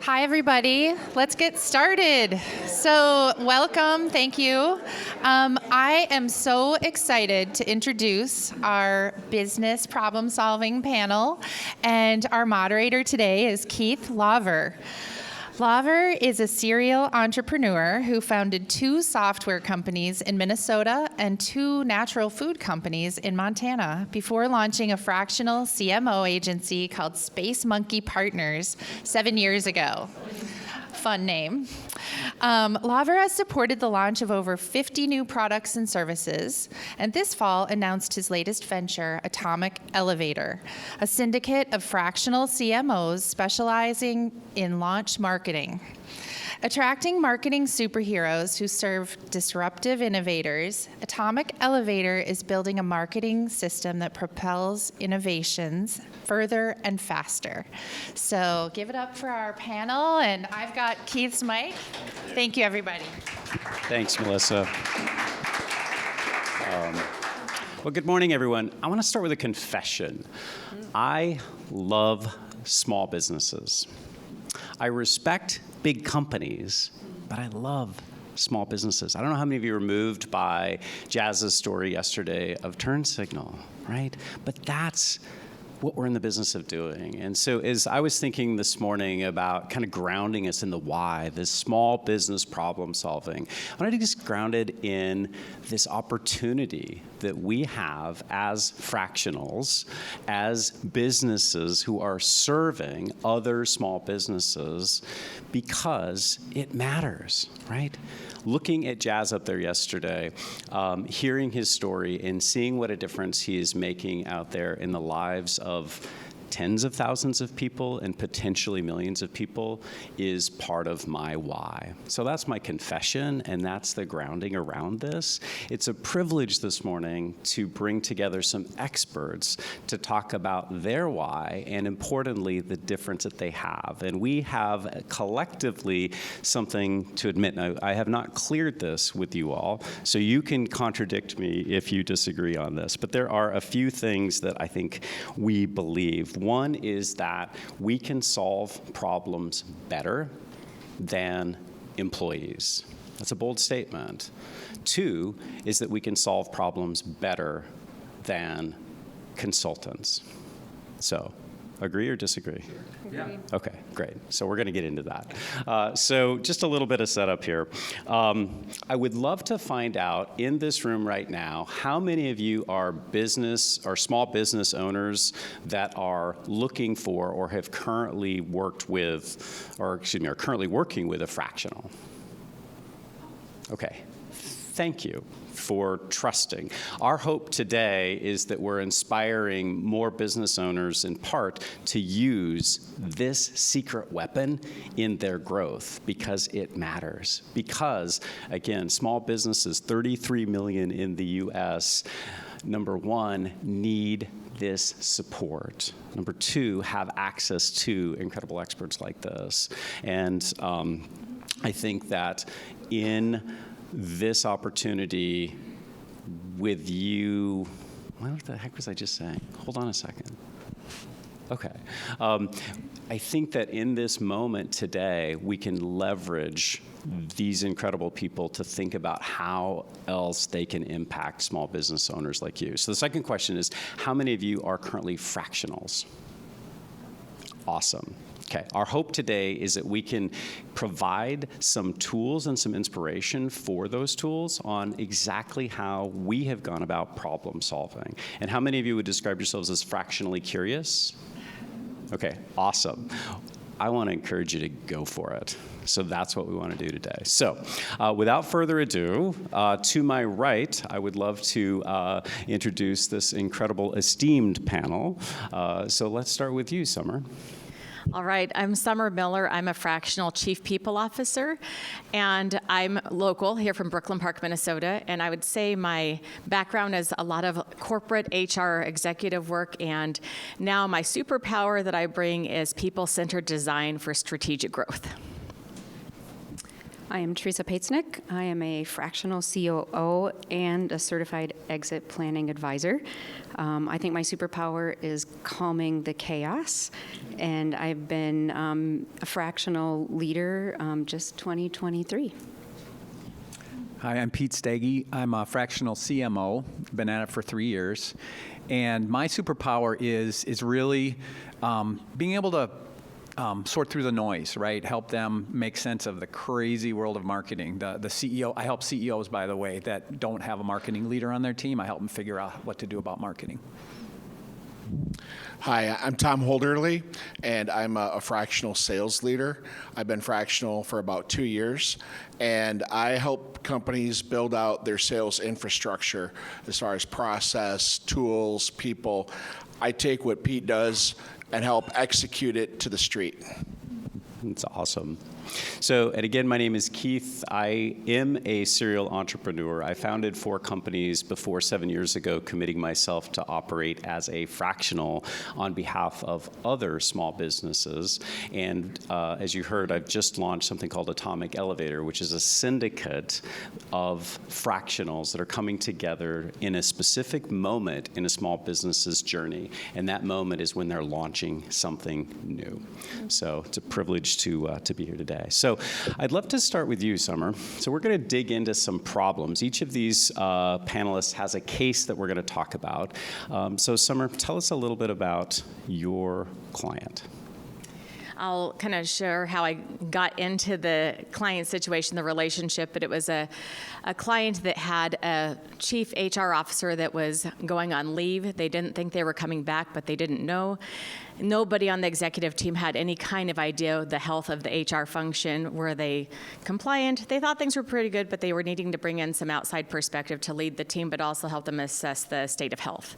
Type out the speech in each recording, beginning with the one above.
Hi, everybody. Let's get started. So, welcome. Thank you. I am so excited to introduce our business problem-solving panel, and our moderator today is Keith Lauver. Lauver is a serial entrepreneur who founded 2 software companies in Minnesota and 2 natural food companies in Montana before launching a fractional CMO agency called Space Monkey Partners 7 years ago. Fun name. Lauver has supported the launch of over 50 new products and services, and this fall announced his latest venture, Atomic Elevator, a syndicate of fractional CMOs specializing in launch marketing. Attracting marketing superheroes who serve disruptive innovators, Atomic Elevator is building a marketing system that propels innovations further and faster. So give it up for our panel, and I've got Keith's mic. Thank you, everybody. Thanks, Melissa. Well, good morning, everyone. I want to start with a confession. I love small businesses. I respect big companies, but I love small businesses. I don't know how many of you were moved by Jazz's story yesterday of Turn Signal, right? But that's what we're in the business of doing. And so as I was thinking this morning about kind of grounding us in the why, this small business problem solving, I wanted to just grounded in this opportunity that we have as fractionals, as businesses who are serving other small businesses, because it matters, right? Looking at Jazz up there yesterday, hearing his story and seeing what a difference he is making out there in the lives of tens of thousands of people and potentially millions of people is part of my why. So that's my confession, and that's the grounding around this. It's a privilege this morning to bring together some experts to talk about their why and, importantly, the difference that they have. And we have collectively something to admit. Now, I have not cleared this with you all, so you can contradict me if you disagree on this. But there are a few things that I think we believe. One is that we can solve problems better than employees. That's a bold statement. 2 is that we can solve problems better than consultants. So, agree or disagree? Yeah. Okay, great. So we're going to get into that. So just a little bit of setup here. I would love to find out in this room right now, how many of you are business or small business owners that are looking for or have currently worked with, or excuse me, are currently working with a fractional? Okay, thank you for trusting. Our hope today is that we're inspiring more business owners in part to use this secret weapon in their growth because it matters. Because, again, small businesses, 33 million in the US, number 1, need this support. Number 2, have access to incredible experts like this. And I think that in this opportunity with you, what the heck was I just saying? Hold on a second. Okay. I think that in this moment today, we can leverage these incredible people to think about how else they can impact small business owners like you. So the second question is, how many of you are currently fractionals? Awesome. Okay, our hope today is that we can provide some tools and some inspiration for those tools on exactly how we have gone about problem solving. And how many of you would describe yourselves as fractionally curious? Okay, awesome. I want to encourage you to go for it. So that's what we want to do today. So without further ado, to my right, I would love to introduce this incredible esteemed panel. So let's start with you, Summer. All right, I'm Summer Miller. I'm a fractional chief people officer, and I'm local here from Brooklyn Park, Minnesota. And I would say my background is a lot of corporate HR executive work, and now my superpower that I bring is people-centered design for strategic growth. I am Teresa Patesnick. I am a fractional COO and a certified exit planning advisor. I think my superpower is calming the chaos, and I've been a fractional leader just 2023. Hi, I'm Pete Steggy. I'm a fractional CMO. Been at it for 3 years. And my superpower is really being able to sort through the noise, right? Help them make sense of the crazy world of marketing. The CEO, I help CEOs, by the way, that don't have a marketing leader on their team. I help them figure out what to do about marketing. Hi, I'm Tom Holderly, and I'm a fractional sales leader. I've been fractional for about 2 years, and I help companies build out their sales infrastructure as far as process, tools, people. I take what Pete does and help execute it to the street. That's awesome. So, and again, my name is Keith. I am a serial entrepreneur. I founded 4 companies before 7 years ago, committing myself to operate as a fractional on behalf of other small businesses. And as you heard, I've just launched something called Atomic Elevator, which is a syndicate of fractionals that are coming together in a specific moment in a small business's journey. And that moment is when they're launching something new. So it's a privilege to be here today. So I'd love to start with you, Summer. So we're going to dig into some problems. Each of these panelists has a case that we're going to talk about. So Summer, tell us a little bit about your client. I'll kind of share how I got into the client situation, the relationship, but it was a client that had a chief HR officer that was going on leave. They didn't think they were coming back, but they didn't know. Nobody on the executive team had any kind of idea the health of the HR function. Were they compliant? They thought things were pretty good, but they were needing to bring in some outside perspective to lead the team, but also help them assess the state of health.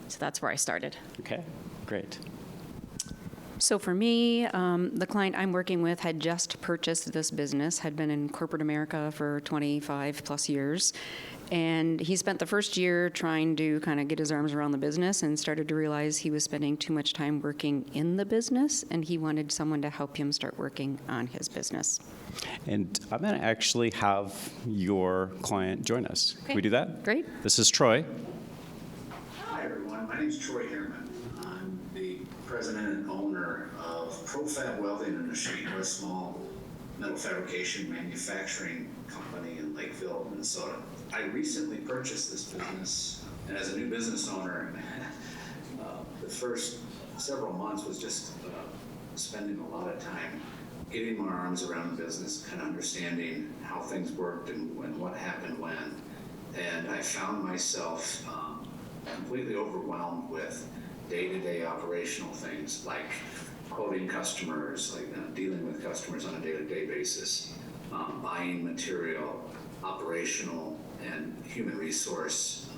So that's where I started. Okay, great. So for me, the client I'm working with had just purchased this business, had been in corporate America for 25 plus years. And he spent the first year trying to kind of get his arms around the business and started to realize he was spending too much time working in the business, and he wanted someone to help him start working on his business. And I'm going to actually have your client join us. Okay. Can we do that? Great. This is Troy. Hi, everyone. My name is Troy Harriman. I'm the president and owner of ProFab Welding Industry, a small metal fabrication manufacturing company in Lakeville, Minnesota. I recently purchased this business, and as a new business owner, the first several months was just spending a lot of time getting my arms around the business, kind of understanding how things worked and what happened when. And I found myself completely overwhelmed with day-to-day operational things like quoting customers, like dealing with customers on a day-to-day basis, buying material, operational and human resource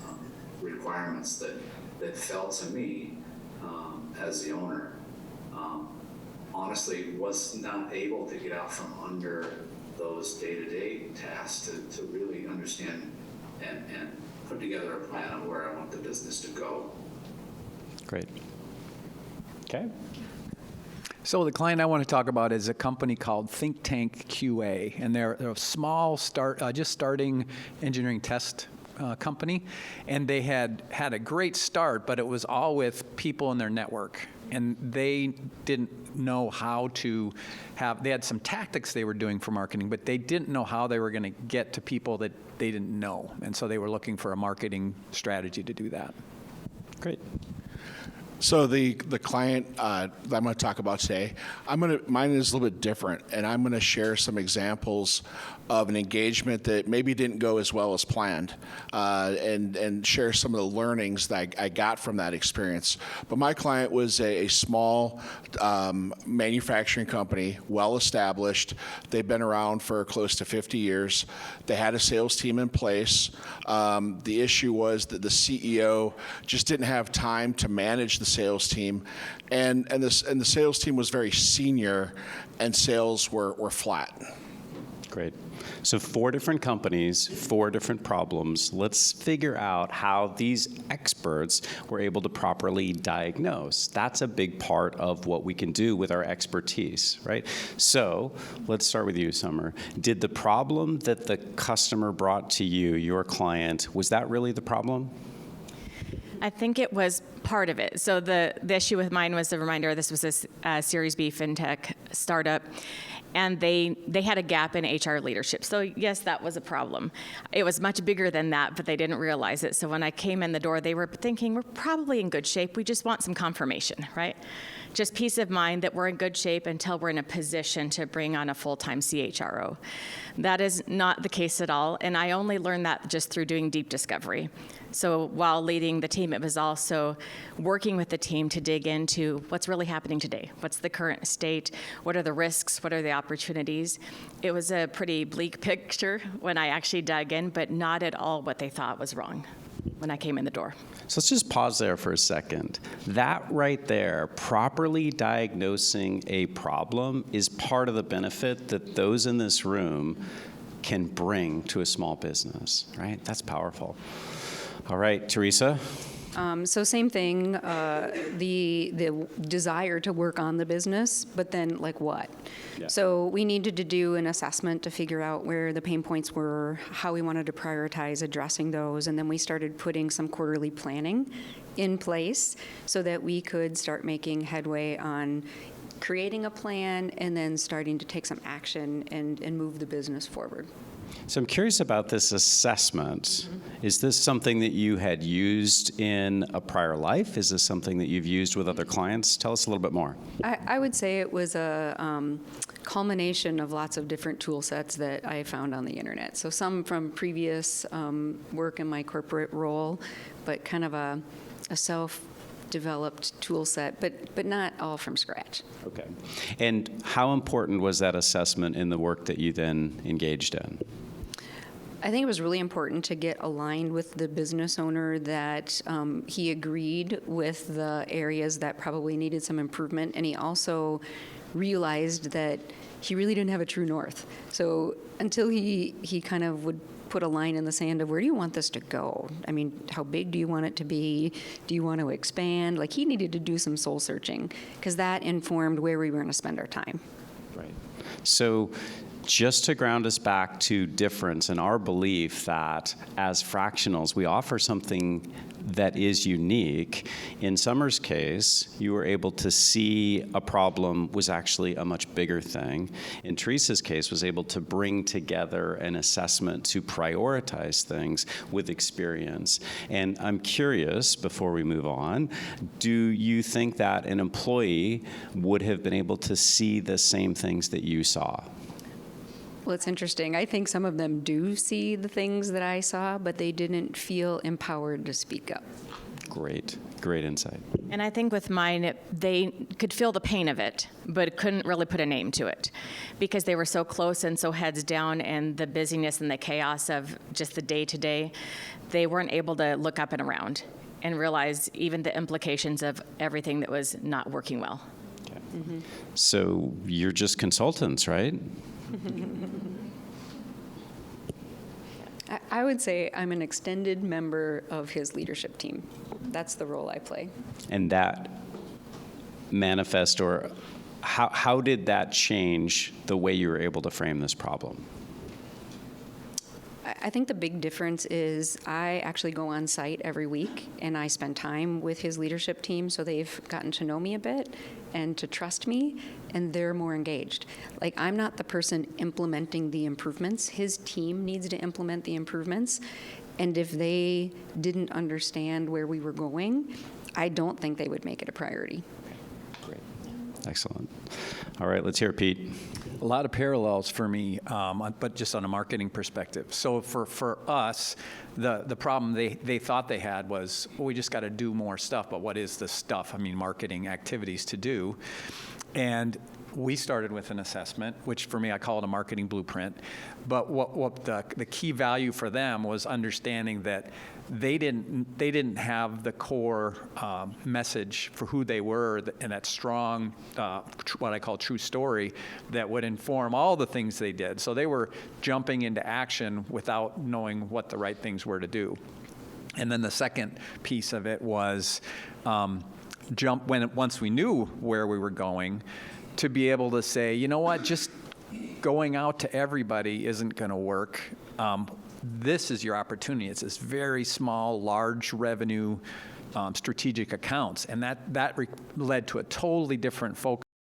requirements that fell to me as the owner. Honestly, was not able to get out from under those day-to-day tasks to really understand and put together a plan on where I want the business to go. Great. Okay. So the client I want to talk about is a company called Think Tank QA, and they're a small just starting engineering test company, and they had a great start, but it was all with people in their network, and they didn't know how to they had some tactics they were doing for marketing, but they didn't know how they were going to get to people that they didn't know, and so they were looking for a marketing strategy to do that. Great. So the client that I'm going to talk about today, mine is a little bit different, and I'm going to share some examples of an engagement that maybe didn't go as well as planned, and share some of the learnings that I got from that experience. But my client was a small manufacturing company, well established. They've been around for close to 50 years. They had a sales team in place. The issue was that the CEO just didn't have time to manage the sales team, and the sales team was very senior, and sales were flat. Great. So 4 different companies, 4 different problems. Let's figure out how these experts were able to properly diagnose. That's a big part of what we can do with our expertise, right? So let's start with you, Summer. Did the problem that the customer brought to you, your client, was that really the problem? I think it was part of it. So the issue with mine was the reminder, this was a Series B fintech startup, and they had a gap in HR leadership. So yes, that was a problem. It was much bigger than that, but they didn't realize it. So when I came in the door, they were thinking, we're probably in good shape. We just want some confirmation, right? Just peace of mind that we're in good shape until we're in a position to bring on a full-time CHRO. That is not the case at all, and I only learned that just through doing deep discovery. So while leading the team, it was also working with the team to dig into what's really happening today. What's the current state? What are the risks? What are the opportunities? It was a pretty bleak picture when I actually dug in, but not at all what they thought was wrong when I came in the door. So let's just pause there for a second. That right there, properly diagnosing a problem, is part of the benefit that those in this room can bring to a small business, right? That's powerful. All right, Teresa? So same thing, the desire to work on the business, but then like what? Yeah. So we needed to do an assessment to figure out where the pain points were, how we wanted to prioritize addressing those, and then we started putting some quarterly planning in place so that we could start making headway on creating a plan and then starting to take some action and move the business forward. So I'm curious about this assessment. Is this something that you had used in a prior life? Is this something that you've used with other clients? Tell us a little bit more. I would say it was a culmination of lots of different tool sets that I found on the internet. So some from previous work in my corporate role, but kind of a self-developed tool set, but not all from scratch. Okay. And how important was that assessment in the work that you then engaged in? I think it was really important to get aligned with the business owner that he agreed with the areas that probably needed some improvement, and he also realized that he really didn't have a true north. So until he kind of would put a line in the sand of where do you want this to go? I mean, how big do you want it to be? Do you want to expand? Like, he needed to do some soul searching because that informed where we were going to spend our time. Right. So just to ground us back to difference and our belief that as fractionals, we offer something that is unique. In Summer's case, you were able to see a problem was actually a much bigger thing. In Teresa's case, was able to bring together an assessment to prioritize things with experience. And I'm curious, before we move on, do you think that an employee would have been able to see the same things that you saw? Well, it's interesting. I think some of them do see the things that I saw, but they didn't feel empowered to speak up. Great, great insight. And I think with mine, they could feel the pain of it, but couldn't really put a name to it because they were so close and so heads down, and the busyness and the chaos of just the day-to-day, they weren't able to look up and around and realize even the implications of everything that was not working well. Okay. So you're just consultants, right? I would say I'm an extended member of his leadership team. That's the role I play. And that manifest, or how did that change the way you were able to frame this problem? I think the big difference is I actually go on site every week and I spend time with his leadership team, so they've gotten to know me a bit and to trust me, and they're more engaged. Like, I'm not the person implementing the improvements. His team needs to implement the improvements, and if they didn't understand where we were going, I don't think they would make it a priority. Great. Excellent. All right, let's hear Pete. A lot of parallels for me, but just on a marketing perspective. So for us, the problem they thought they had was, well, we just got to do more stuff, but what is the stuff? I mean, marketing activities to do. And we started with an assessment, which for me I call it a marketing blueprint. But what the key value for them was understanding that they didn't have the core message for who they were and that strong, what I call true story that would inform all the things they did. So they were jumping into action without knowing what the right things were to do. And then the second piece of it was once we knew where we were going, to be able to say, you know what, just going out to everybody isn't going to work. This is your opportunity. It's this very small, large revenue strategic accounts. And that led to a totally different focus